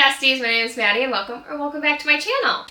besties, my name is Maddie and welcome back to my channel.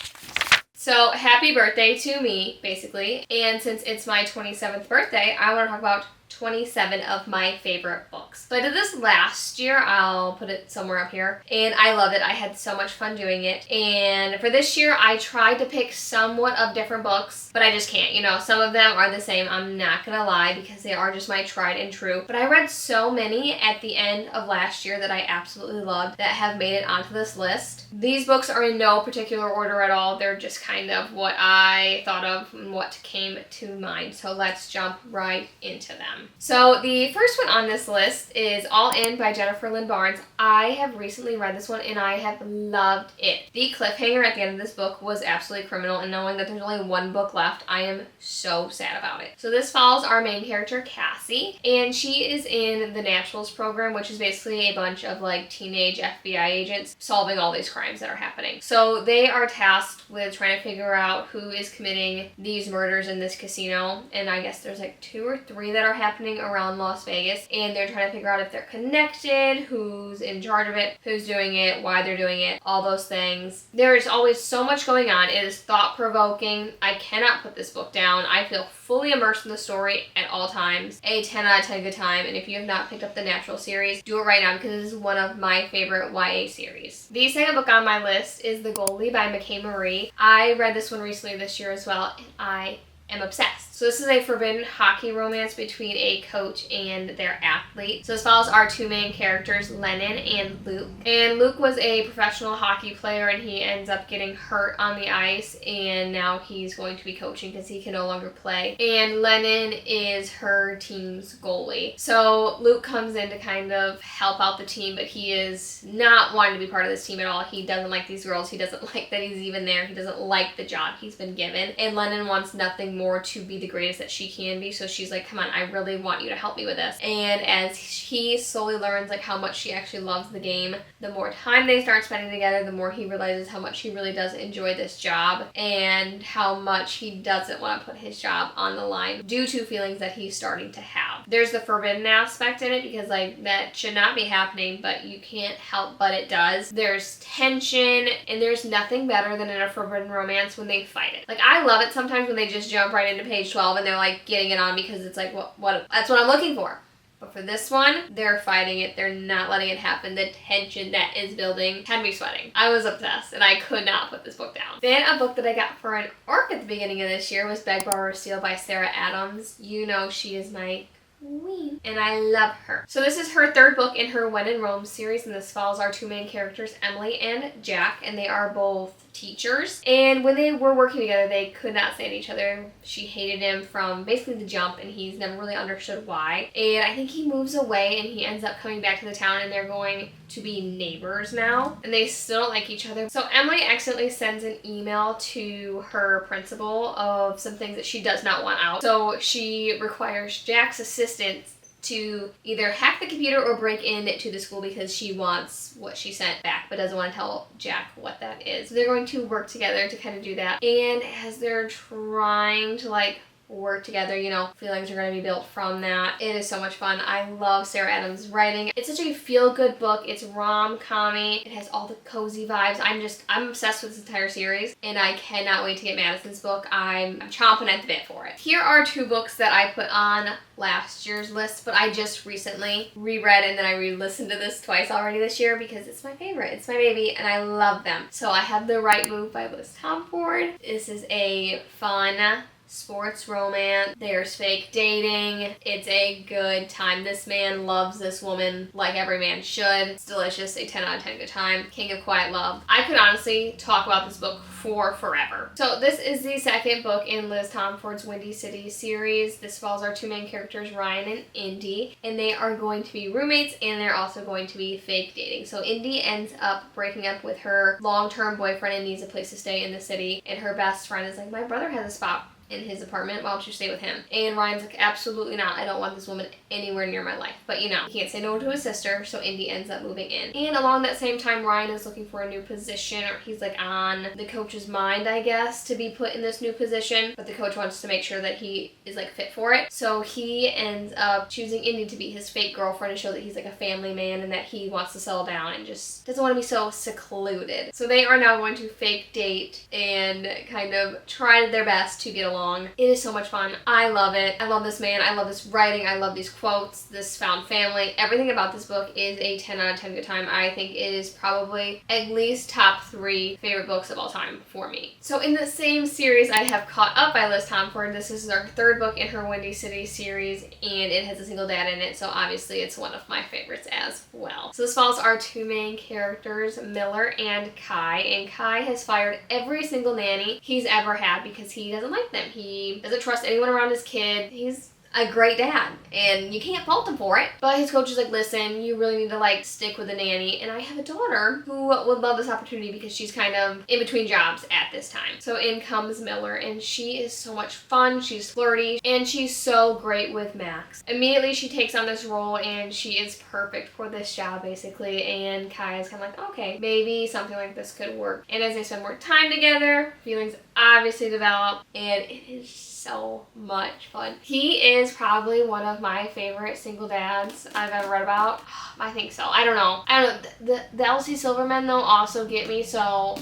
So happy birthday to me, basically. And since it's my 27th birthday, I want to talk about 27 of my favorite books. So I did this last year, I'll put it somewhere up here, and I loved it. I had so much fun doing it. And for this year, I tried to pick somewhat of different books, but I just can't. You know, some of them are the same, I'm not gonna lie, because they are just my tried and true. But I read so many at the end of last year that I absolutely loved that have made it onto this list. These books are in no particular order at all. They're just kind of what I thought of and what came to mind. So let's jump right into them. So the first one on this list is All In by Jennifer Lynn Barnes. I have recently read this one and I have loved it. The cliffhanger at the end of this book was absolutely criminal, and knowing that there's only one book left, I am so sad about it. So this follows our main character, Cassie, and she is in the Naturals program, which is basically a bunch of like teenage FBI agents solving all these crimes that are happening. So they are tasked with trying to figure out who is committing these murders in this casino, and I guess there's like 2 or 3 that are happening around Las Vegas, and they're trying to figure out if they're connected, who's in charge of it, who's doing it, why they're doing it, all those things. There is always so much going on. It is thought-provoking. I cannot put this book down. I feel fully immersed in the story at all times. A 10 out of 10 good time, and if you have not picked up the Natural series, do it right now because this is one of my favorite YA series. The second book on my list is The Goalie by McKay Marie. I read this one recently this year as well, and I am obsessed. So this is a forbidden hockey romance between a coach and their athlete. So this follows our 2 main characters, Lennon and Luke. And Luke was a professional hockey player, and he ends up getting hurt on the ice, and now he's going to be coaching because he can no longer play. And Lennon is her team's goalie. So Luke comes in to kind of help out the team, but he is not wanting to be part of this team at all. He doesn't like these girls. He doesn't like that he's even there. He doesn't like the job he's been given. And Lennon wants nothing more to be the greatest that she can be, so she's like, come on, I really want you to help me with this. And as he slowly learns like how much she actually loves the game, the more time they start spending together, the more he realizes how much he really does enjoy this job and how much he doesn't want to put his job on the line due to feelings that he's starting to have. There's the forbidden aspect in it because like that should not be happening, but you can't help but it does. There's tension, and there's nothing better than in a forbidden romance when they fight it. Like, I love it sometimes when they just jump right into page 12 and they're like getting it on because it's like what that's what I'm looking for. But for this one, they're fighting it. They're not letting it happen. The tension that is building had me sweating. I was obsessed, and I could not put this book down. Then a book that I got for an ARC at the beginning of this year was Beg, Borrow, or Steal by Sarah Adams. You know she is my queen, and I love her. So this is her 3rd book in her When in Rome series, and this follows our 2 main characters, Emily and Jack, and they are both teachers. And when they were working together, they could not stand each other. She hated him from basically the jump, and he's never really understood why. And I think he moves away, and he ends up coming back to the town, and they're going to be neighbors now, and they still don't like each other. So Emily accidentally sends an email to her principal of some things that she does not want out. So she requires Jack's assistance to either hack the computer or break into the school because she wants what she sent back but doesn't want to tell Jack what that is. So they're going to work together to kind of do that. And as they're trying to like work together, you know, feelings are going to be built from that. It is so much fun. I love Sarah Adams' writing. It's such a feel-good book. It's rom-commy. It has all the cozy vibes. I'm obsessed with this entire series, and I cannot wait to get Madison's book. I'm chomping at the bit for it. Here are 2 books that I put on last year's list, but I just recently reread, and then I re-listened to this twice already this year because it's my favorite. It's my baby, and I love them. So I have The Right Move by Liz Tomford. This is a fun sports romance. There's fake dating. It's a good time. This man loves this woman like every man should. It's delicious. A 10 out of 10 good time. King of Quiet Love. I could honestly talk about this book for forever. So this is the 2nd book in Liz Tomford's Windy City series. This follows our 2 main characters, Ryan and Indy, and they are going to be roommates, and they're also going to be fake dating. So Indy ends up breaking up with her long-term boyfriend and needs a place to stay in the city, and her best friend is like, my brother has a spot in his apartment. Why don't you stay with him? And Ryan's like, absolutely not. I don't want this woman anywhere near my life. But you know, he can't say no to his sister, so Indy ends up moving in. And along that same time, Ryan is looking for a new position, or he's like on the coach's mind, I guess, to be put in this new position. But the coach wants to make sure that he is like fit for it. So he ends up choosing Indy to be his fake girlfriend to show that he's like a family man and that he wants to settle down and just doesn't want to be so secluded. So they are now going to fake date and kind of try their best to get along. It is so much fun. I love it. I love this man. I love this writing. I love these quotes, this found family. Everything about this book is a 10 out of 10 good time. I think it is probably at least top 3 favorite books of all time for me. So in the same series, I have Caught Up by Liz Tomford. This is our 3rd book in her Windy City series, and it has a single dad in it, so obviously it's one of my favorites as well. So this follows our 2 main characters, Miller and Kai, and Kai has fired every single nanny he's ever had because he doesn't like them. He doesn't trust anyone around his kid. He's a great dad, and you can't fault him for it. But his coach is like, listen, you really need to like stick with a nanny, and I have a daughter who would love this opportunity because she's kind of in between jobs at this time. So in comes Miller, and she is so much fun. She's flirty, and she's so great with Max. Immediately she takes on this role, and she is perfect for this job basically, and Kai is kind of like, okay, maybe something like this could work. And as they spend more time together, feelings obviously develop, and it is so much fun. He is probably one of my favorite single dads I've ever read about. I think so. I don't know. The Elsie Silverman though also get me, so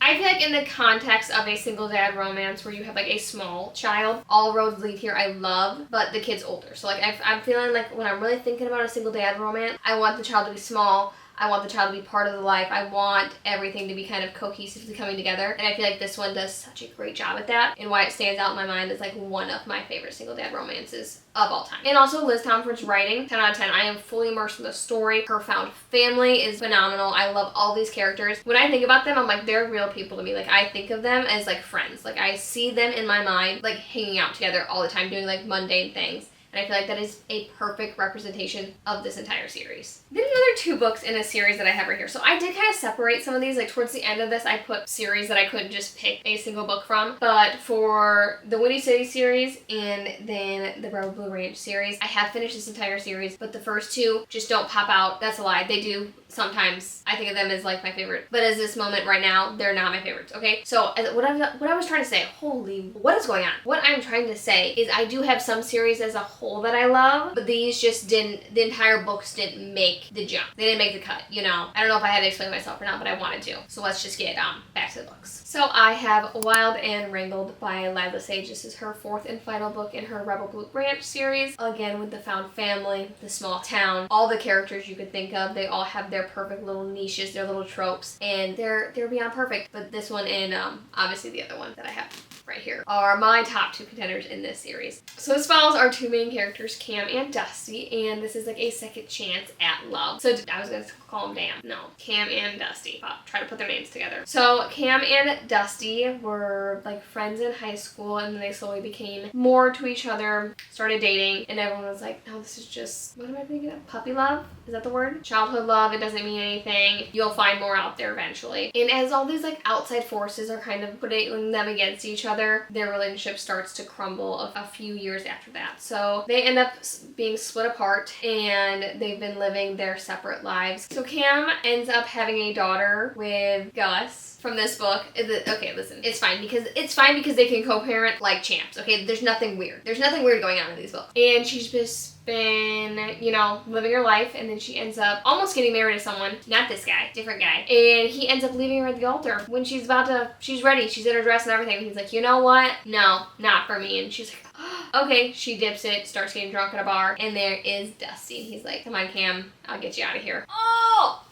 I feel like in the context of a single dad romance where you have like a small child, all roads lead here I love, but the kid's older. So like I'm feeling like when I'm really thinking about a single dad romance, I want the child to be small. I want the child to be part of the life. I want everything to be kind of cohesively coming together. And I feel like this one does such a great job at that. And why it stands out in my mind is like one of my favorite single dad romances of all time. And also Liz Tomford's writing, 10 out of 10. I am fully immersed in the story. Her found family is phenomenal. I love all these characters. When I think about them, I'm like, they're real people to me. Like I think of them as like friends. Like I see them in my mind, like hanging out together all the time, doing like mundane things. And I feel like that is a perfect representation of this entire series. Then another 2 books in a series that I have right here. So I did kind of separate some of these. Like towards the end of this, I put series that I couldn't just pick a single book from. But for the Windy City series and then the Rebel Blue Ranch series, I have finished this entire series. But the first 2 just don't pop out. That's a lie. They do sometimes. I think of them as like my favorite. But as this moment right now, they're not my favorites, okay? So what I was trying to say, what is going on? What I'm trying to say is I do have some series as a whole that I love, but these just didn't, the entire books didn't make the jump. They didn't make the cut, you know? I don't know if I had to explain myself or not, but I wanted to. So let's just get back to the books. So I have Wild and Wrangled by Lila Sage. This is her 4th and final book in her Rebel Blue Ranch series. Again, with the found family, the small town, all the characters you could think of, they all have their perfect little niches, their little tropes, and they're beyond perfect. But this one and obviously the other one that I have right here are my top 2 contenders in this series. So this follows our 2 main characters, Cam and Dusty, and this is like a second chance at love. So I was gonna call them Dan. No, Cam and Dusty. Try to put their names together. So Cam and Dusty were like friends in high school, and then they slowly became more to each other, started dating, and everyone was like, no, this is just, what am I thinking of? Puppy love? Is that the word? Childhood love. It doesn't mean anything. You'll find more out there eventually. And as all these like outside forces are kind of putting them against each other, their relationship starts to crumble a few years after that. So they end up being split apart, and they've been living their separate lives. So Cam ends up having a daughter with Gus from this book. Okay, listen, it's fine because they can co-parent like champs. Okay, there's nothing weird. There's nothing weird going on in these books. And she's just been, you know, living her life, and then she ends up almost getting married to someone, not this guy, different guy, and he ends up leaving her at the altar when she's ready, she's in her dress and everything, and he's like, you know what, no, not for me. And she's like, oh, okay. She dips it, starts getting drunk at a bar, and there is Dusty. He's like, come on Cam, I'll get you out of here. Oh,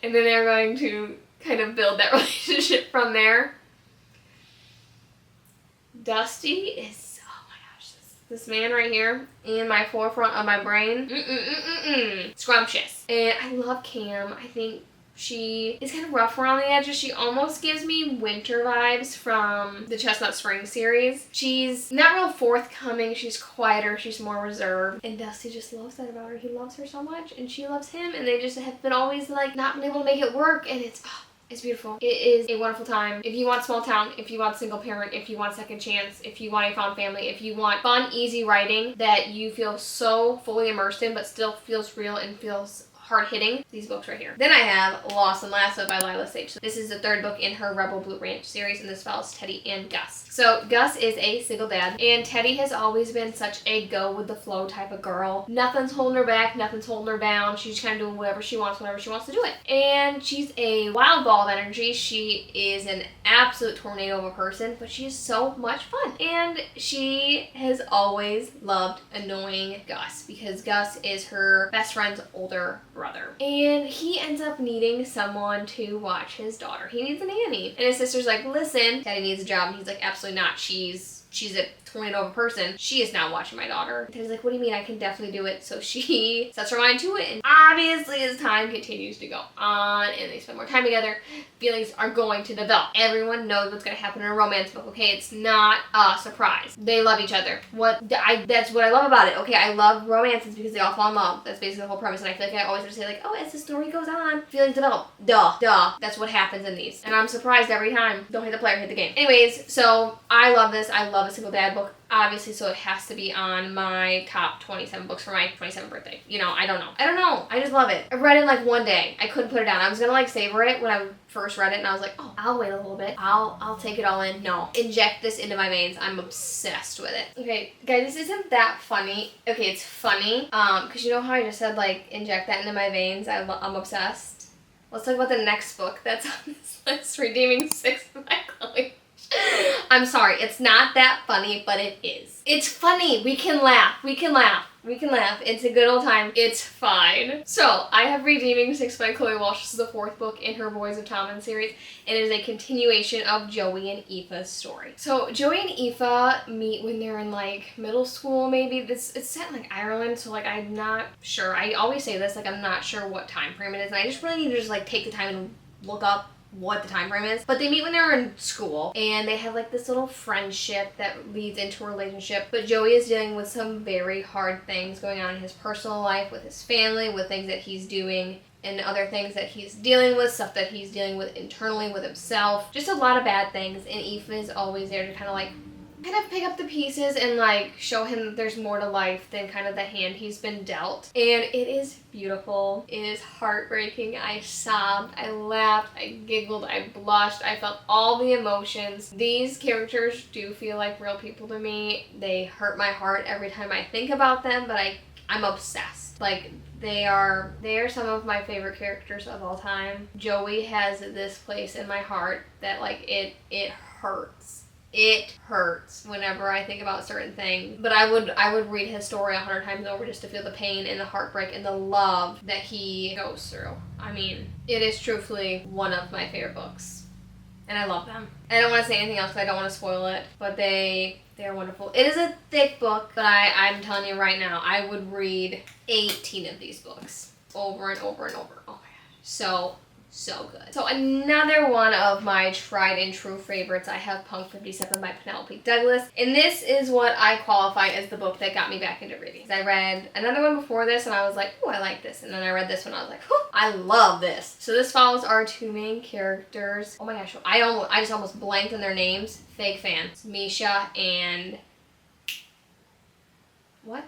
and then they're going to kind of build that relationship from there. Dusty is, this man right here in my forefront of my brain, scrumptious. And I love Cam. I think she is kind of rough around the edges. She almost gives me winter vibes from the Chestnut Spring series. She's not real forthcoming. She's quieter. She's more reserved. And Dusty just loves that about her. He loves her so much, and she loves him. And they just have been always like not been able to make it work. And it's It's beautiful. It is a wonderful time. If you want small town, if you want single parent, if you want second chance, if you want a found family, if you want fun, easy writing that you feel so fully immersed in but still feels real and feels hard-hitting, these books right here. Then I have Lost and Lasso by Lila Sage. So this is the third book in her Rebel Blue Ranch series, and this follows Teddy and Gus. So Gus is a single dad, and Teddy has always been such a go-with-the-flow type of girl. Nothing's holding her back, nothing's holding her down. She's kind of doing whatever she wants whenever she wants to do it. And she's a wild ball of energy. She is an absolute tornado of a person, but she is so much fun. And she has always loved annoying Gus because Gus is her best friend's older brother. And he ends up needing someone to watch his daughter. He needs a nanny. And his sister's like, listen, Teddy needs a job. And he's like, absolutely not. She's a tornado of a person. She is not watching my daughter. And Teddy's like, what do you mean? I can definitely do it. So she sets her mind to it. And obviously as time continues to go on and they spend more time together, feelings are going to develop. Everyone knows what's going to happen in a romance book, okay? It's not a surprise. They love each other. That's what I love about it, okay? I love romances because they all fall in love. That's basically the whole premise. And I feel like I always have to say like, oh, as the story goes on, feelings develop. Duh. That's what happens in these. And I'm surprised every time. Don't hit the player, hit the game. Anyways, so I love this. I love a single dad book. Obviously, so it has to be on my top 27 books for my 27th birthday. You know, I don't know. I just love it. I read it in like one day. I couldn't put it down. I was gonna like savor it when I first read it, and I was like, oh, I'll wait a little bit. I'll take it all in. No. Inject this into my veins. I'm obsessed with it. Okay, guys, this isn't that funny. Okay, it's funny. Because you know how I just said, like, inject that into my veins? I'm obsessed. Let's talk about the next book that's on this list, Redeeming Six by Chloe. I'm sorry, it's not that funny, but it is. It's funny. We can laugh. It's a good old time. It's fine. So, I have Redeeming Six by Chloe Walsh. This is the fourth book in her Boys of Tommen series, and it is a continuation of Joey and Aoife's story. So, Joey and Aoife meet when they're in, like, middle school, maybe. It's set in, like, Ireland, so, like, I'm not sure. I always say this, like, I'm not sure what time frame it is, and I just really need to just, like, take the time and look up what the time frame is. But they meet when they're in school, and they have like this little friendship that leads into a relationship. But Joey is dealing with some very hard things going on in his personal life, with his family, with things that he's doing and other things that he's dealing with, stuff that he's dealing with internally with himself. Just a lot of bad things, and Aoife is always there to kind of pick up the pieces and like show him that there's more to life than kind of the hand he's been dealt. And it is beautiful. It is heartbreaking. I sobbed, I laughed, I giggled, I blushed, I felt all the emotions. These characters do feel like real people to me. They hurt my heart every time I think about them, but I'm obsessed. Like, they are some of my favorite characters of all time. Joey has this place in my heart that like it hurts. It hurts whenever I think about certain things. But I would read his story 100 times over just to feel the pain and the heartbreak and the love that he goes through. I mean, it is truthfully one of my favorite books. And I love them. I don't want to say anything else because I don't want to spoil it. But they're wonderful. It is a thick book, but I'm telling you right now, I would read 18 of these books over and over and over. Oh my gosh. So good. So another one of my tried and true favorites, I have Punk 57 by Penelope Douglas. And this is what I qualify as the book that got me back into reading. I read another one before this and I was like, oh, I like this. And then I read this one, I was like, oh, I love this. So this follows our two main characters. Oh my gosh, I just almost blanked on their names. Fake fans. Misha and... what?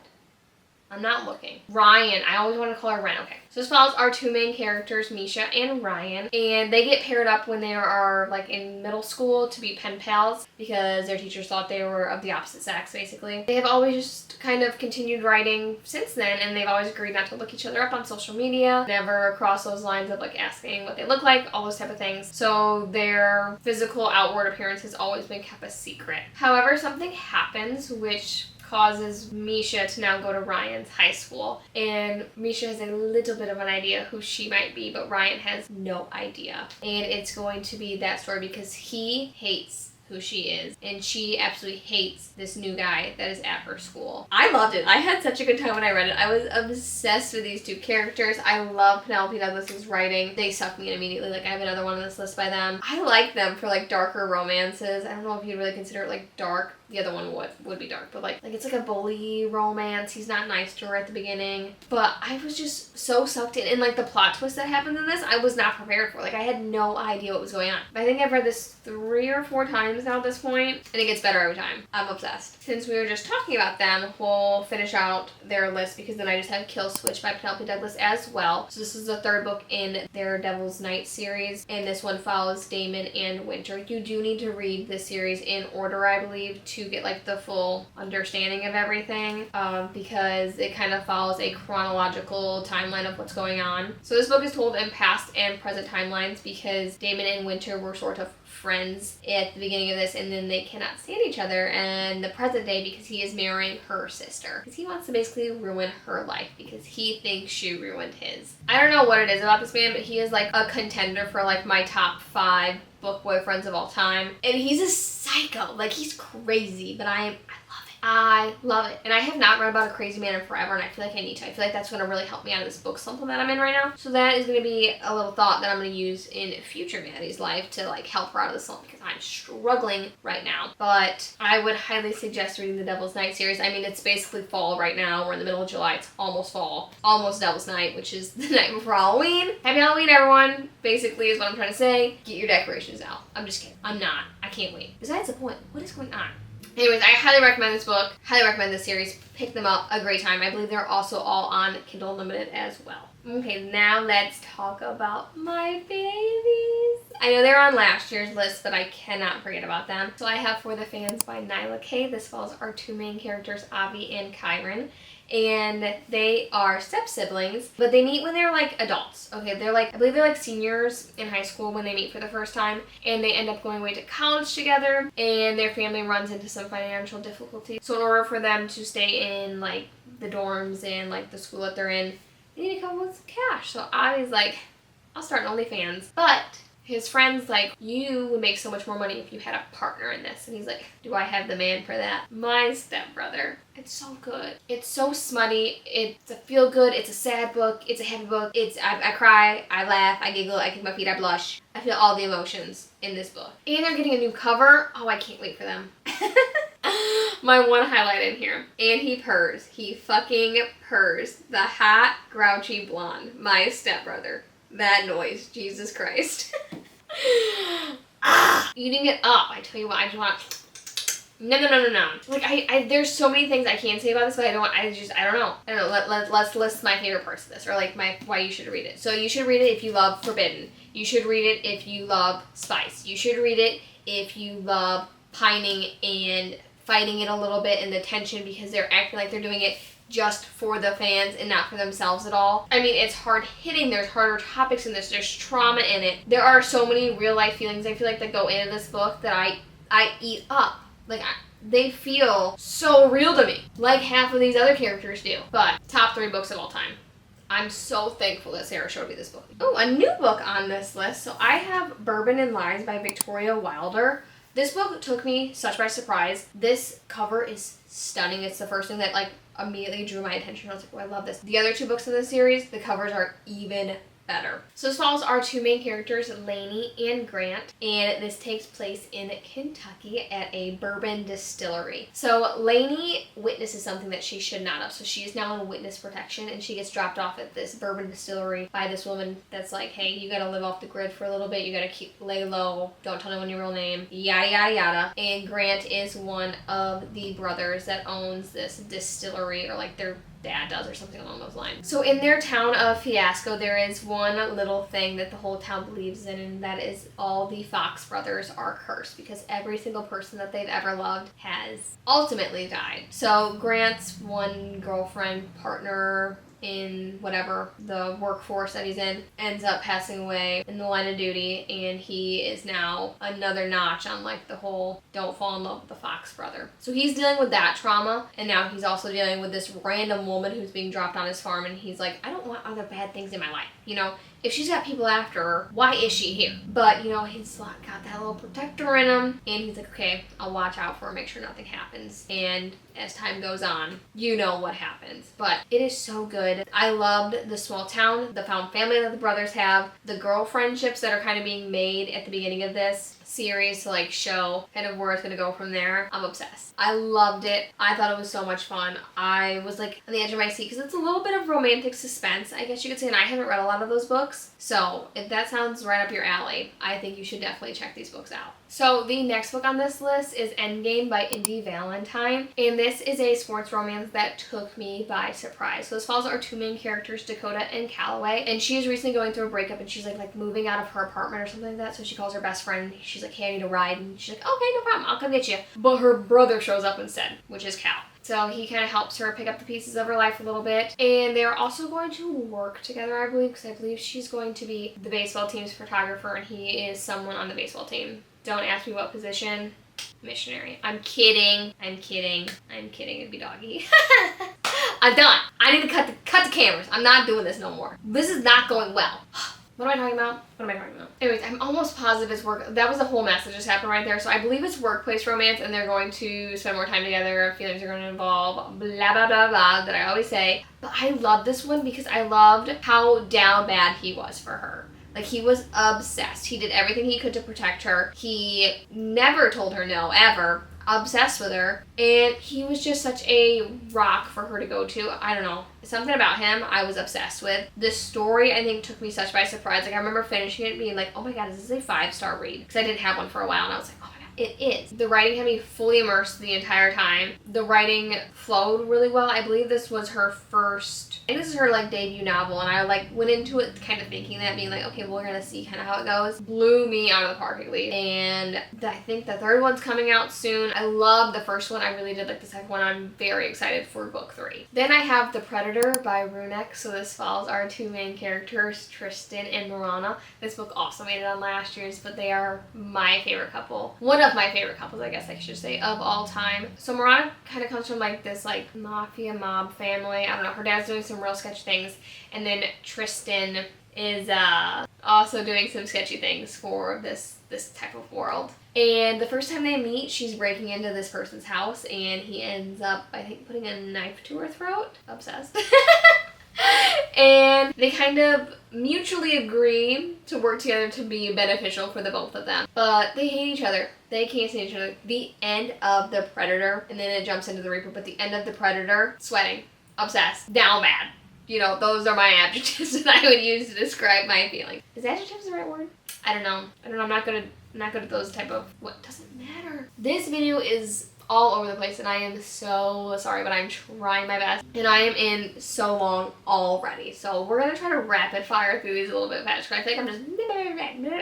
I'm not looking. Ryan. I always want to call her Ryan. Okay. So this follows our two main characters, Misha and Ryan. And they get paired up when they are like in middle school to be pen pals because their teachers thought they were of the opposite sex, basically. They have always just kind of continued writing since then, and they've always agreed not to look each other up on social media, never cross those lines of like asking what they look like, all those type of things. So their physical outward appearance has always been kept a secret. However, something happens which causes Misha to now go to Ryan's high school, and Misha has a little bit of an idea who she might be, but Ryan has no idea. And it's going to be that story because he hates who she is, and she absolutely hates this new guy that is at her school. I loved it. I had such a good time when I read it. I was obsessed with these two characters. I love Penelope Douglas's writing. They suck me in immediately. Like, I have another one on this list by them. I like them for like darker romances. I don't know if you'd really consider it like dark, the other one would be dark, but like it's like a bully romance. He's not nice to her at the beginning, but I was just so sucked in, and like the plot twist that happens in this, I was not prepared for. Like I had no idea what was going on. I think I've read this 3 or 4 times now at this point, and it gets better every time. I'm obsessed. Since we were just talking about them, we'll finish out their list because then I just have Kill Switch by Penelope Douglas as well. So this is the 3rd book in their Devil's Night series, and this one follows Damon and Winter. You do need to read this series in order, I believe, to get like the full understanding of everything, because it kind of follows a chronological timeline of what's going on. So this book is told in past and present timelines because Damon and Winter were sort of friends at the beginning of this, and then they cannot stand each other in the present day because he is marrying her sister, because he wants to basically ruin her life because he thinks she ruined his. I don't know what it is about this man, but he is like a contender for like my top 5 book boyfriends of all time, and he's a psycho. Like he's crazy, but I love it. I love it. And I have not read about a crazy man in forever, and I feel like I need to. I feel like that's going to really help me out of this book something that I'm in right now. So that is going to be a little thought that I'm going to use in future Maddie's life to like help her out of this slump, because I'm struggling right now. But I would highly suggest reading the Devil's Night series. I mean, it's basically fall right now. We're in the middle of July. It's almost fall. Almost Devil's Night, which is the night before Halloween. Happy Halloween, everyone, basically is what I'm trying to say. Get your decorations out. I'm just kidding. I'm not. I can't wait. Besides the point, what is going on? Anyways, I highly recommend this book. Highly recommend this series. Pick them up. A great time. I believe they're also all on Kindle Unlimited as well. Okay, now let's talk about my babies. I know they're on last year's list, but I cannot forget about them. So I have For the Fans by Nyla K. This follows our 2 main characters, Avi and Kyron. And they are step-siblings, but they meet when they're like adults. Okay, they're like, I believe they're like seniors in high school when they meet for the first time, and they end up going away to college together, and their family runs into some financial difficulties. So in order for them to stay in like the dorms and like the school that they're in, they need to come up with some cash. So Avi's like, I'll start an OnlyFans, but his friend's like, you would make so much more money if you had a partner in this. And he's like, do I have the man for that? My stepbrother. It's so good. It's so smutty. It's a feel good. It's a sad book. It's a happy book. I cry. I laugh. I giggle. I kick my feet. I blush. I feel all the emotions in this book. And they're getting a new cover. Oh, I can't wait for them. My one highlight in here. And he purrs. He fucking purrs. The hot, grouchy blonde. My stepbrother. That noise. Jesus Christ. Eating it up. I tell you what, I just want... No. Like, I there's so many things I can say about this, but I don't know. Let's list my favorite parts of this, or like why you should read it. So you should read it if you love Forbidden. You should read it if you love Spice. You should read it if you love pining and fighting it a little bit and the tension, because they're acting like they're doing it just for the fans and not for themselves at all. I mean, it's hard hitting. There's harder topics in this. There's trauma in it. There are so many real life feelings I feel like that go into this book that I eat up. Like, they feel so real to me, like half of these other characters do. But top 3 books of all time. I'm so thankful that Sarah showed me this book. Oh, a new book on this list. So I have Bourbon and Lies by Victoria Wilder. This book took me such by surprise. This cover is stunning. It's the first thing that like immediately drew my attention. I was like, oh, I love this. The other 2 books in the series, the covers are even better. So this follows our 2 main characters, Lainey and Grant, and this takes place in Kentucky at a bourbon distillery. So Lainey witnesses something that she should not have. So she is now in witness protection, and she gets dropped off at this bourbon distillery by this woman that's like, hey, you gotta live off the grid for a little bit. You gotta lay low. Don't tell anyone your real name. Yada, yada, yada. And Grant is one of the brothers that owns this distillery, or like their dad does, or something along those lines. So in their town of Fiasco, there is one little thing that the whole town believes in, and that is all the Fox brothers are cursed, because every single person that they've ever loved has ultimately died. So Grant's one girlfriend, partner in whatever the workforce that he's in, ends up passing away in the line of duty, and he is now another notch on like the whole don't fall in love with the Fox brother. So he's dealing with that trauma, and now he's also dealing with this random woman who's being dropped on his farm, and he's like, I don't want other bad things in my life, you know? If she's got people after her, why is she here? But, you know, he's got that little protector in him, and he's like, okay, I'll watch out for her, make sure nothing happens. And as time goes on, you know what happens. But it is so good. I loved the small town, the found family that the brothers have, the girl friendships that are kind of being made at the beginning of this. series to like show kind of where it's gonna go from there. I'm obsessed. I loved it. I thought it was so much fun. I was like on the edge of my seat because it's a little bit of romantic suspense, I guess you could say, and I haven't read a lot of those books. So if that sounds right up your alley, I think you should definitely check these books out. So the next book on this list is Endgame by Indy Valentine, and this is a sports romance that took me by surprise. So this follows our two main characters, Dakota and Callaway, and she is recently going through a breakup, and she's like moving out of her apartment or something like that. So she calls her best friend. She's like, hey, I need a ride, and she's like, okay, no problem, I'll come get you. But her brother shows up instead, which is Cal. So he kind of helps her pick up the pieces of her life a little bit. And they're also going to work together, I believe, because I believe she's going to be the baseball team's photographer and he is someone on the baseball team. Don't ask me what position. Missionary. I'm kidding. I'm kidding. I'm kidding. It'd be doggy. I'm done. I need to cut the cameras. I'm not doing this no more. This is not going well. What am I talking about? What am I talking about? Anyways, I'm almost positive it's work. That was the whole mess that just happened right there. So I believe it's workplace romance and they're going to spend more time together. Feelings are going to involve blah, blah, blah, blah that I always say. But I love this one because I loved how down bad he was for her. Like, he was obsessed. He did everything he could to protect her. He never told her no, ever. Obsessed with her. And he was just such a rock for her to go to. I don't know. Something about him I was obsessed with. The story, I think, took me such by surprise. Like, I remember finishing it and being like, oh my god, is this a 5-star read? Because I didn't have one for a while, and I was like, oh my god, it is. The writing had me fully immersed the entire time. The writing flowed really well. I believe this was her first... I think this is her, like, debut novel, and I, like, went into it kind of thinking that, being like, okay, well, we're gonna see kind of how it goes. Blew me out of the park, at least. And I think the third one's coming out soon. I love the first one. I really did like the second one. I'm very excited for book 3. Then I have The Predator by Runeck. So this follows our two main characters, Tristan and Marana. This book also made it on last year's, but they are my favorite couple. One of my favorite couples, I guess I should say, of all time. So Marana kind of comes from, like, this, like, mafia mob family. I don't know. Her dad's doing some real sketchy things, and then Tristan is also doing some sketchy things for this type of world. And the first time they meet, she's breaking into this person's house, and he ends up, I think, putting a knife to her throat. Obsessed. And they kind of mutually agree to work together to be beneficial for the both of them. But they hate each other. They can't stand each other. The end of The Predator, and then it jumps into The Reaper, but the end of The Predator, sweating, obsessed, down bad. You know, those are my adjectives that I would use to describe my feelings. Is adjectives the right word? I don't know. I'm not good at those type of... What doesn't matter? This video is all over the place, and I am so sorry, but I'm trying my best. And I am in so long already. So we're gonna try to rapid fire through these a little bit fast, because I think I'm just...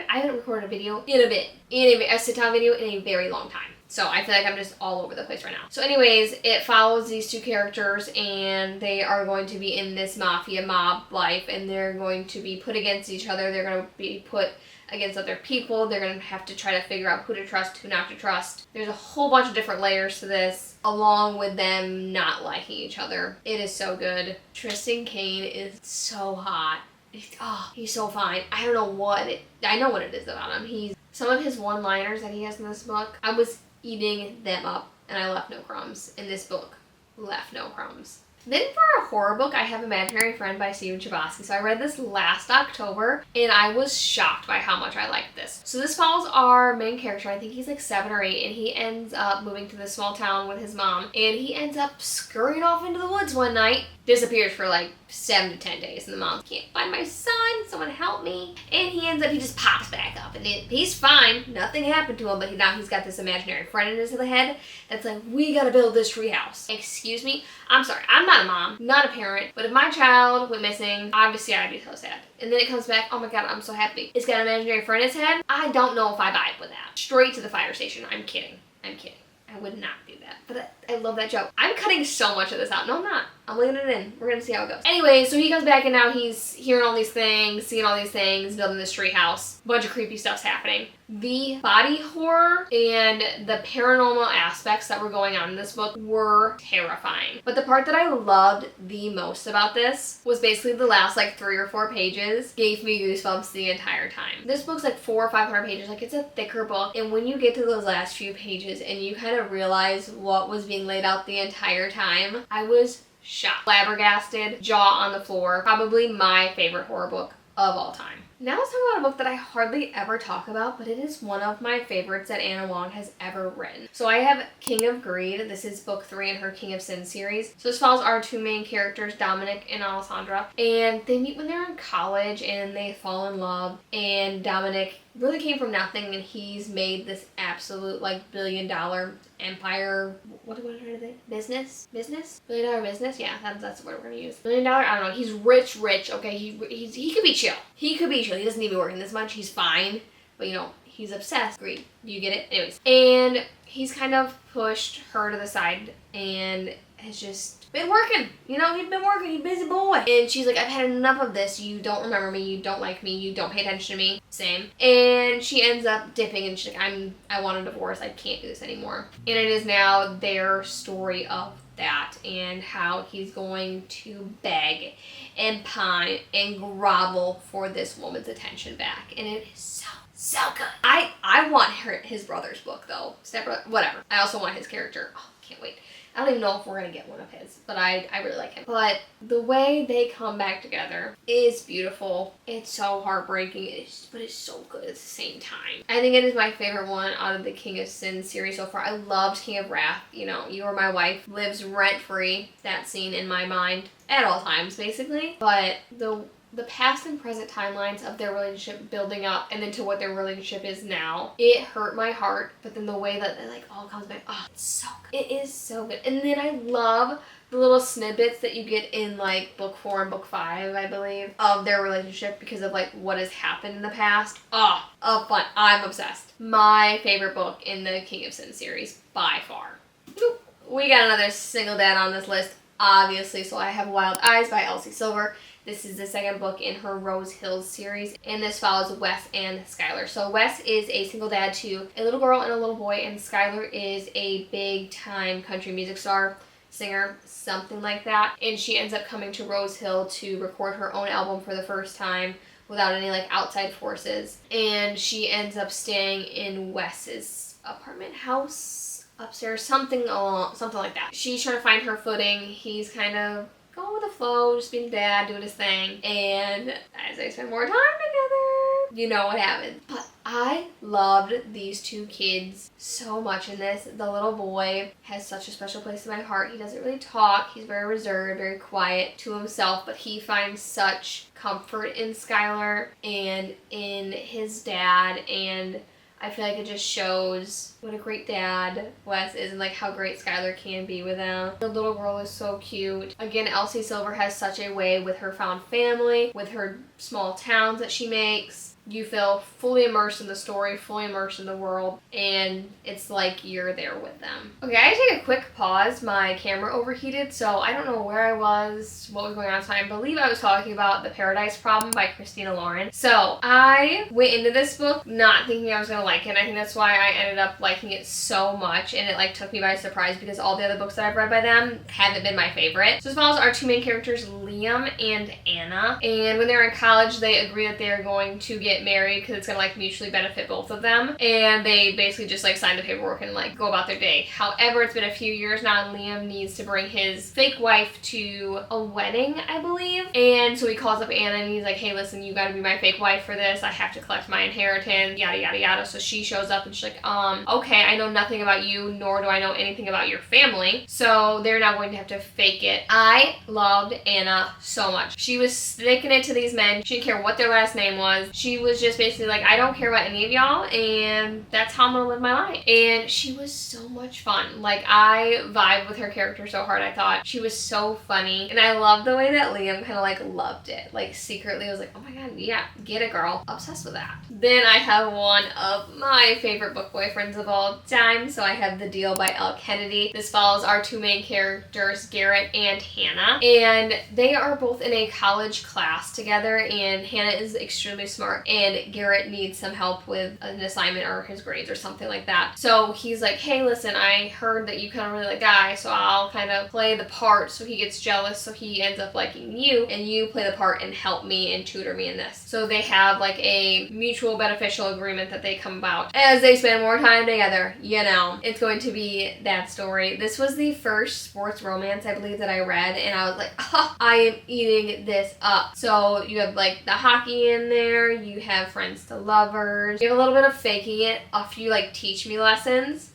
I haven't recorded a video in a bit. A sit-down video in a very long time. So I feel like I'm just all over the place right now. So anyways, it follows these two characters, and they are going to be in this mafia mob life, and they're going to be put against each other. They're going to be put against other people. They're going to have to try to figure out who to trust, who not to trust. There's a whole bunch of different layers to this, along with them not liking each other. It is so good. Tristan Kane is so hot. He's so fine. I don't know what I know what it is about him. Some of his one-liners that he has in this book, I was eating them up, and I left no crumbs in this book. Left no crumbs. Then for a horror book, I have Imaginary Friend by Stephen Chbosky. So I read this last October, and I was shocked by how much I liked this. So this follows our main character. I think he's like 7 or 8, and he ends up moving to this small town with his mom, and he ends up scurrying off into the woods one night, disappears for like 7 to 10 days, and the mom can't find my son, someone help me. And he just pops back up, and he's fine, nothing happened to him, but now he's got this imaginary friend in his head that's like, we gotta build this treehouse. Excuse me? I'm sorry, I'm not a mom, not a parent, but if my child went missing, obviously I'd be so sad. And then it comes back, oh my god, I'm so happy. It's got an imaginary friend in its head. I don't know if I vibe with that. Straight to the fire station. I'm kidding. I would not do that. But I love that joke. I'm cutting so much of this out. No, I'm not. I'm leaving it in. We're gonna see how it goes. Anyway, so he comes back, and now he's hearing all these things, seeing all these things, building this tree house. A bunch of creepy stuff's happening. The body horror and the paranormal aspects that were going on in this book were terrifying. But the part that I loved the most about this was basically the last like 3 or 4 pages gave me goosebumps the entire time. This book's like 400 or 500 pages. Like, it's a thicker book. And when you get to those last few pages and you kind of realize what was being laid out the entire time, I was shocked. Flabbergasted, jaw on the floor. Probably my favorite horror book of all time. Now let's talk about a book that I hardly ever talk about, but it is one of my favorites that Anna Wong has ever written. So I have King of Greed. This is book 3 in her King of Sin series. So this follows our 2 main characters, Dominic and Alessandra, and they meet when they're in college and they fall in love, and Dominic really came from nothing and he's made this absolute like $1 billion empire. What am I trying to say? Business? $1 billion business? Yeah, that's the word we're gonna use. $1 billion? I don't know. He's rich. Okay, he could be chill. He could be chill. He doesn't need to be working this much. He's fine. But you know, he's obsessed. Greed. Do you get it? Anyways. And he's kind of pushed her to the side and has just been working. You know, he's been working. He's a busy boy. And she's like, I've had enough of this. You don't remember me. You don't like me. You don't pay attention to me. Same. And she ends up dipping and she's like, I want a divorce. I can't do this anymore. And it is now their story of that and how he's going to beg and pine and grovel for this woman's attention back. And it is so good. I want his brother's book though. Whatever. I also want his character. Oh, can't wait. I don't even know if we're going to get one of his, but I really like him. But the way they come back together is beautiful. It's so heartbreaking, but it's so good at the same time. I think it is my favorite one out of the King of Sin series so far. I loved King of Wrath. You know, You Are My Wife lives rent-free, that scene in my mind at all times, basically. But the past and present timelines of their relationship building up and into what their relationship is now, it hurt my heart. But then the way that it like all comes back, oh, it's so good. It is so good. And then I love the little snippets that you get in like book 4 and book 5, I believe, of their relationship because of like what has happened in the past. Oh, fun. I'm obsessed. My favorite book in the King of Sin series by far. We got another single dad on this list, obviously. So I have Wild Eyes by Elsie Silver. This is the second book in her Rose Hills series, and this follows Wes and Skylar. So Wes is a single dad to a little girl and a little boy, and Skylar is a big-time country music star, singer, something like that. And she ends up coming to Rose Hill to record her own album for the first time without any like outside forces. And she ends up staying in Wes's apartment house upstairs, something like that. She's trying to find her footing. He's kind of going with the flow, just being dad, doing his thing. And as they spend more time together, you know what happens. But I loved these 2 kids so much in this. The little boy has such a special place in my heart. He doesn't really talk. He's very reserved, very quiet to himself, but he finds such comfort in Skylar and in his dad, and I feel like it just shows what a great dad Wes is and like how great Skylar can be with him. The little girl is so cute. Again, Elsie Silver has such a way with her found family, with her small towns that she makes. You feel fully immersed in the story, fully immersed in the world, and it's like you're there with them. Okay, I had to take a quick pause. My camera overheated, so I don't know where I was, what was going on. So I believe I was talking about The Paradise Problem by Christina Lauren. So I went into this book not thinking I was going to like it. I think that's why I ended up liking it so much, and it like took me by surprise because all the other books that I've read by them haven't been my favorite. So this follows our 2 main characters, Liam and Anna, and when they're in college, they agree that they're going to get married because it's gonna like mutually benefit both of them, and they basically just like sign the paperwork and like go about their day. However, it's been a few years now and Liam needs to bring his fake wife to a wedding, I believe, and so he calls up Anna and he's like, hey listen, you gotta be my fake wife for this. I have to collect my inheritance, yada yada yada. So she shows up and she's like, okay, I know nothing about you, nor do I know anything about your family, so they're now going to have to fake it. I loved Anna so much. She was sticking it to these men. She didn't care what their last name was. She was just basically like, I don't care about any of y'all, and that's how I'm gonna live my life. And she was so much fun. Like, I vibed with her character so hard. I thought she was so funny, and I loved the way that Liam kind of like loved it. Like, secretly was like, oh my god, yeah, get it girl. Obsessed with that. Then I have one of my favorite book boyfriends of all time. So I have The Deal by Elle Kennedy. This follows our 2 main characters, Garrett and Hannah, and they are both in a college class together, and Hannah is extremely smart and Garrett needs some help with an assignment or his grades or something like that. So he's like, hey, listen, I heard that you kind of really like Guy, so I'll kind of play the part so he gets jealous, so he ends up liking you, and you play the part and help me and tutor me in this. So they have like a mutual beneficial agreement that they come about as they spend more time together. You know, it's going to be that story. This was the first sports romance, I believe, that I read, and I was like, oh, I am eating this up. So you have like the hockey in there, you have friends to lovers, you have a little bit of faking it, a few like teach me lessons.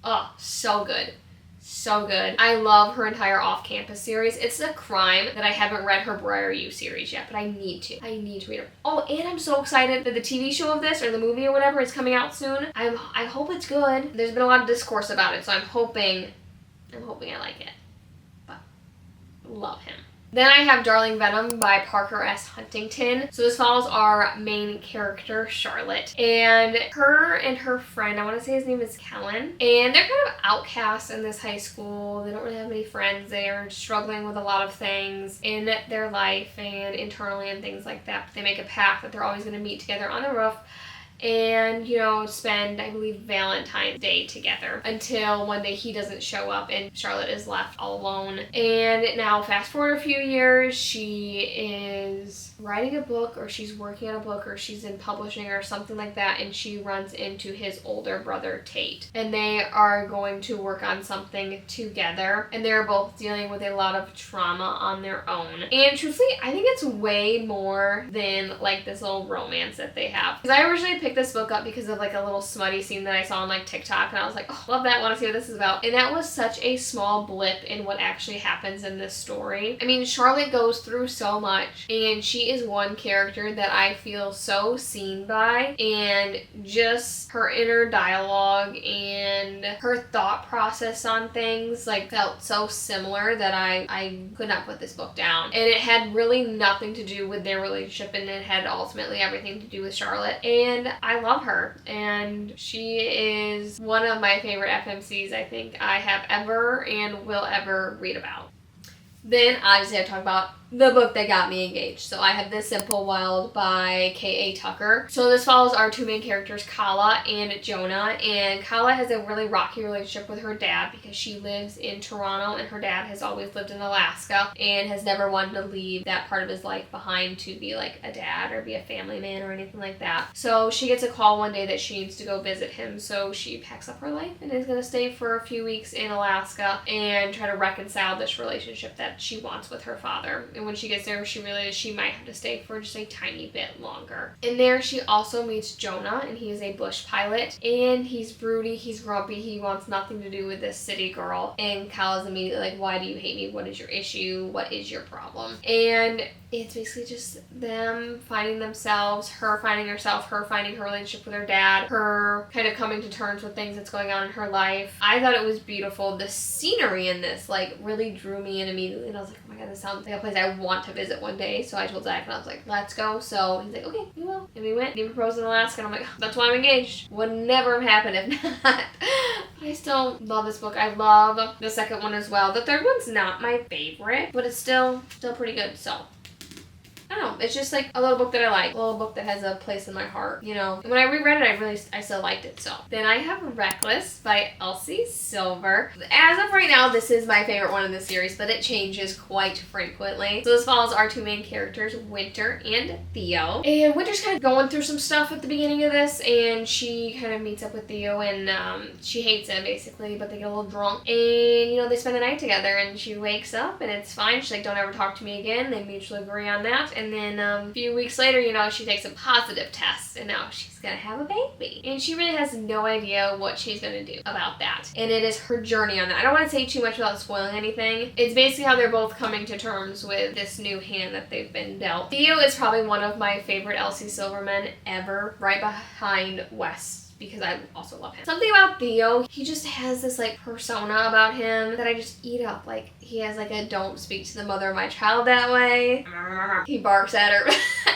Oh, so good. So good. I love her entire off-campus series. It's a crime that I haven't read her Briar U series yet, but I need to. I need to read her. Oh, and I'm so excited that the TV show of this, or the movie or whatever, is coming out soon. I hope it's good. There's been a lot of discourse about it, so I'm hoping I like it. But love him. Then I have Darling Venom by Parker S. Huntington. So this follows our main character, Charlotte. And her friend, I want to say his name is Kellen. And they're kind of outcasts in this high school. They don't really have many friends. They are struggling with a lot of things in their life and internally and things like that. But they make a pact that they're always going to meet together on the roof and, you know, spend, I believe, Valentine's Day together until one day he doesn't show up and Charlotte is left all alone. And now fast forward a few years, she is writing a book, or she's working on a book, or she's in publishing or something like that, and she runs into his older brother Tate, and they are going to work on something together, and they're both dealing with a lot of trauma on their own. And truthfully, I think it's way more than like this little romance that they have, because I originally picked this book up because of like a little smutty scene that I saw on like TikTok, and I was like, oh, love that, want to see what this is about. And that was such a small blip in what actually happens in this story. I mean, Charlotte goes through so much, and she is one character that I feel so seen by, and just her inner dialogue and her thought process on things like felt so similar that I could not put this book down. And it had really nothing to do with their relationship, and it had ultimately everything to do with Charlotte, and I love her, and she is one of my favorite FMCs I think I have ever and will ever read about. Then obviously I talk about the book that got me engaged. So I have This Simple Wild by K.A. Tucker. So this follows our two main characters, Kala and Jonah. And Kala has a really rocky relationship with her dad because she lives in Toronto and her dad has always lived in Alaska and has never wanted to leave that part of his life behind to be like a dad or be a family man or anything like that. So she gets a call one day that she needs to go visit him. So she packs up her life and is going to stay for a few weeks in Alaska and try to reconcile this relationship that she wants with her father. And when she gets there, she realizes she might have to stay for just a tiny bit longer. In there, she also meets Jonah, and he is a bush pilot. And he's broody, he's grumpy, he wants nothing to do with this city girl. And Kyle is immediately like, why do you hate me? What is your issue? What is your problem? And it's basically just them finding themselves, her finding herself, her finding her relationship with her dad, her kind of coming to terms with things that's going on in her life. I thought it was beautiful. The scenery in this like really drew me in immediately, and I was like, oh my god, this sounds like a place I want to visit one day. So I told Zach, and I was like, let's go. So he's like, okay, we will. And we went. He proposed in Alaska, and I'm like, oh, that's why I'm engaged. Would never have happened if not. But I still love this book. I love the second one as well. The third one's not my favorite, but it's still pretty good. So I don't know, it's just like a little book that I like, a little book that has a place in my heart, you know. And when I reread it, I still liked it, so. Then I have Reckless by Elsie Silver. As of right now, this is my favorite one in the series, but it changes quite frequently. So this follows our two main characters, Winter and Theo. And Winter's kind of going through some stuff at the beginning of this, and she kind of meets up with Theo, and she hates him, basically, but they get a little drunk. And, you know, they spend the night together, and she wakes up, and it's fine. She's like, don't ever talk to me again. They mutually agree on that. And then a few weeks later, you know, she takes a positive test, and now she's gonna have a baby. And she really has no idea what she's gonna do about that. And it is her journey on that. I don't want to say too much without spoiling anything. It's basically how they're both coming to terms with this new hand that they've been dealt. Theo is probably one of my favorite Elsie Silvermen ever, right behind Wes, because I also love him. Something about Theo, he just has this like persona about him that I just eat up. Like, he has like a don't speak to the mother of my child that way. He barks at her.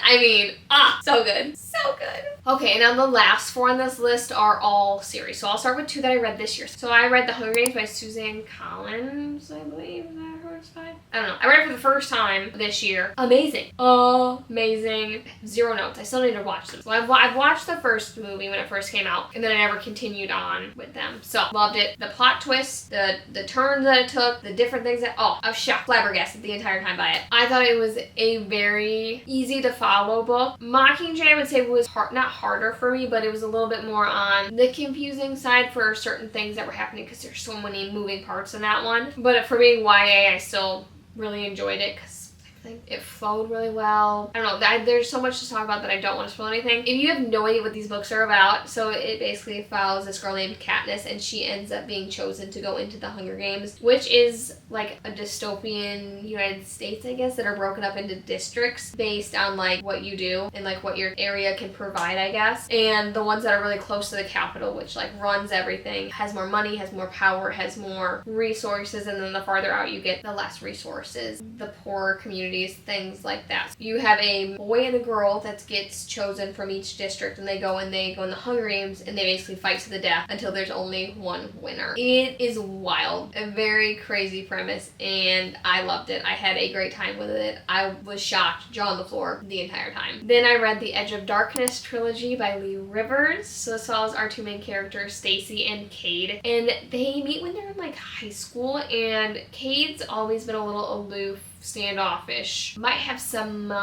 I mean, so good. So good. Okay, now the last four on this list are all series. So I'll start with two that I read this year. So I read The Hunger Games by Suzanne Collins, I believe. Is that her? was 5. I don't know. I read it for the first time this year. Amazing. Amazing. 0 notes. I still need to watch them. So I've watched the first movie when it first came out, and then I never continued on with them. So loved it. The plot twist, the turns that it took, the different things that, I was shocked, flabbergasted the entire time by it. I thought it was a very easy to follow book. Mockingjay, I would say, was not harder for me, but it was a little bit more on the confusing side for certain things that were happening because there's so many moving parts in that one. But for being YA, I still really enjoyed it because I think it flowed really well. I don't know, there's so much to talk about that I don't want to spoil anything. If you have no idea what these books are about, so it basically follows this girl named Katniss, and she ends up being chosen to go into the Hunger Games, which is like a dystopian United States, I guess, that are broken up into districts based on like what you do and like what your area can provide, I guess. And the ones that are really close to the capital, which like runs everything, has more money, has more power, has more resources, and then the farther out you get, the less resources. The poorer communities, things like that. You have a boy and a girl that gets chosen from each district, and they go in the Hunger Games, and they basically fight to the death until there's only one winner. It is wild, a very crazy premise, and I loved it. I had a great time with it. I was shocked, jaw on the floor the entire time. Then I read the Edge of Darkness trilogy by Lee Rivers. So this follows our 2 main characters, Stacy and Cade, and they meet when they're in like high school, and Cade's always been a little aloof, standoffish, might have some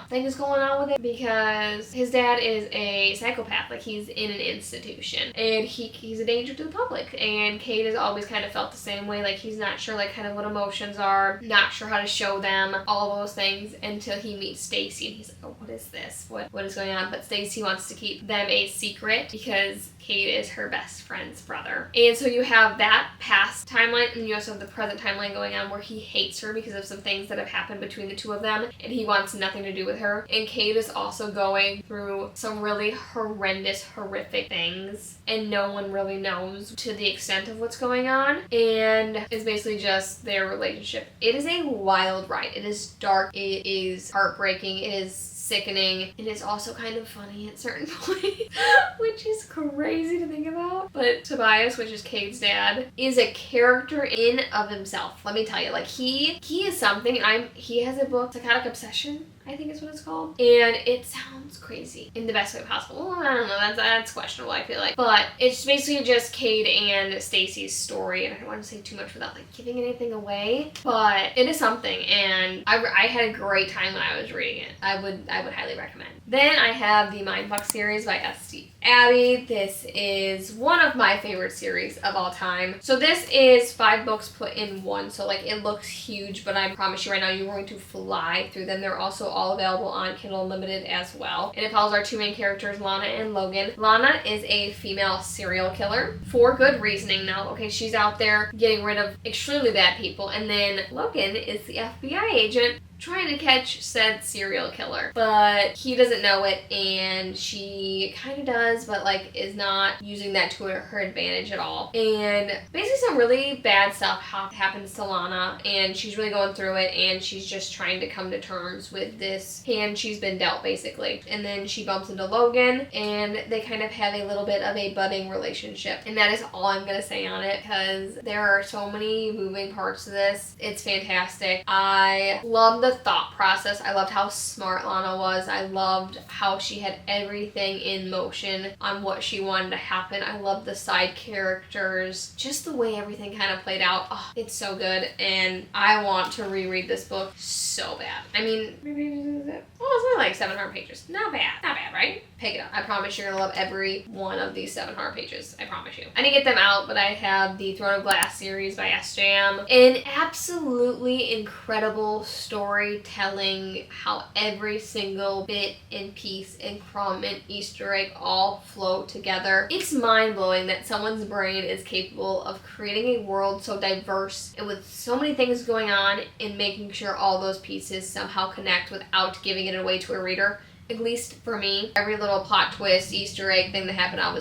things going on with it because his dad is a psychopath, like he's in an institution, and he's a danger to the public, and Cade has always kind of felt the same way, like he's not sure like kind of what emotions are, not sure how to show them, all those things, until he meets Stacy, and he's like, oh, what is this? What is going on? But Stacy wants to keep them a secret because Cade is her best friend's brother. And so you have that past timeline, and you also have the present timeline going on where he hates her because of some things that have happened between the two of them, and he wants nothing to do with her. And Cade is also going through some really horrendous, horrific things, and no one really knows to the extent of what's going on, and it's basically just their relationship. It is a wild ride. It is dark. It is heartbreaking. It is sickening. It is also kind of funny at certain points, which is crazy to think about. But Tobias, which is Cade's dad, is a character in of himself. Let me tell you, like he is something. He has a book, Psychotic Obsession, I think is what it's called. And it sounds crazy in the best way possible. Well, I don't know, that's questionable, I feel like. But it's basically just Cade and Stacy's story, and I don't want to say too much without like giving anything away. But it is something, and I had a great time when I was reading it. I would highly recommend. Then I have the Mindfuck series by S.T. Abby. This is one of my favorite series of all time. So this is 5 books put in one, so like it looks huge, but I promise you right now you're going to fly through them. They're also all available on Kindle Unlimited as well. And it follows our 2 main characters, Lana and Logan. Lana is a female serial killer for good reasoning though. Okay, she's out there getting rid of extremely bad people, and then Logan is the FBI agent trying to catch said serial killer, but he doesn't know it, and she kind of does, but like is not using that to her advantage at all. And basically some really bad stuff happens to Lana, and she's really going through it, and she's just trying to come to terms with this hand she's been dealt, basically. And then she bumps into Logan, and they kind of have a little bit of a budding relationship, and that is all I'm gonna say on it because there are so many moving parts to this. It's fantastic. I love the thought process. I loved how smart Lana was. I loved how she had everything in motion on what she wanted to happen. I loved the side characters, just the way everything kind of played out. Oh, it's so good, and I want to reread this book so bad. I mean, how many pages is it? Well, it's only like 700 pages. Not bad, right? Pick it up. I promise you're gonna love every one of these 700 pages. I promise you. I didn't get them out, but I have the Throne of Glass series by SJM. An absolutely incredible storytelling, how every single bit and piece and crumb and Easter egg all flow together. It's mind-blowing that someone's brain is capable of creating a world so diverse and with so many things going on and making sure all those pieces somehow connect without giving it away to a reader. At least for me, every little plot twist, Easter egg thing that happened, I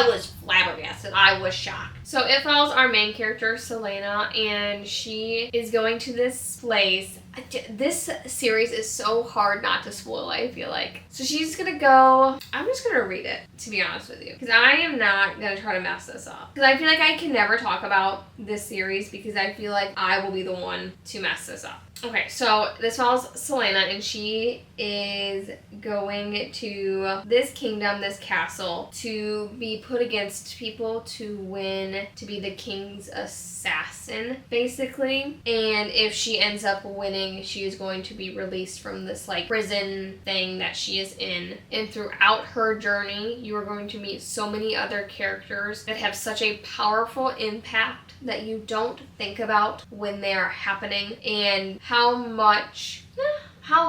was flabbergasted. I was shocked. So it follows our main character, Selena, and she is going to this place This series is so hard not to spoil, I feel like. So she's gonna go, I'm just gonna read it, to be honest with you. Because I am not gonna try to mess this up. Because I feel like I can never talk about this series because I feel like I will be the one to mess this up. Okay, so this follows Selena, and she is going to this kingdom, this castle, to be put against people to win, to be the king's assassin, basically. And if she ends up winning, she is going to be released from this, like, prison thing that she is in. And throughout her journey, you are going to meet so many other characters that have such a powerful impact that you don't think about when they are happening, and how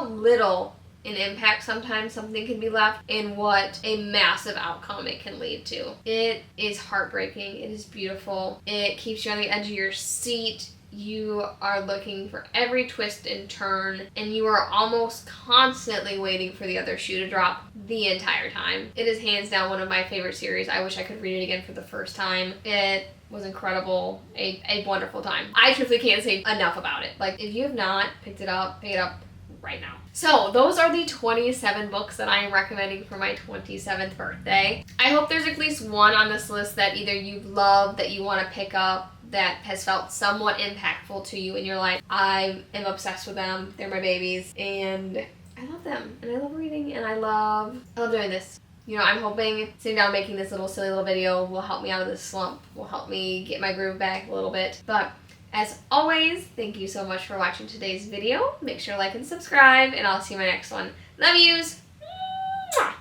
little an impact sometimes something can be left, and what a massive outcome it can lead to. It is heartbreaking. It is beautiful. It keeps you on the edge of your seat. You are looking for every twist and turn, and you are almost constantly waiting for the other shoe to drop the entire time. It is hands down one of my favorite series. I wish I could read it again for the first time. It was incredible. A wonderful time. I truthfully can't say enough about it. Like, if you have not picked it up, pick it up right now. So those are the 27 books that I am recommending for my 27th birthday. I hope there's at least one on this list that either you've loved, that you want to pick up, that has felt somewhat impactful to you in your life. I am obsessed with them. They're my babies, and I love them, and I love reading, and I love doing this. You know, I'm hoping sitting down making this silly little video will help me out of this slump, will help me get my groove back a little bit. But as always, thank you so much for watching today's video. Make sure to like and subscribe, and I'll see you in my next one. Love yous!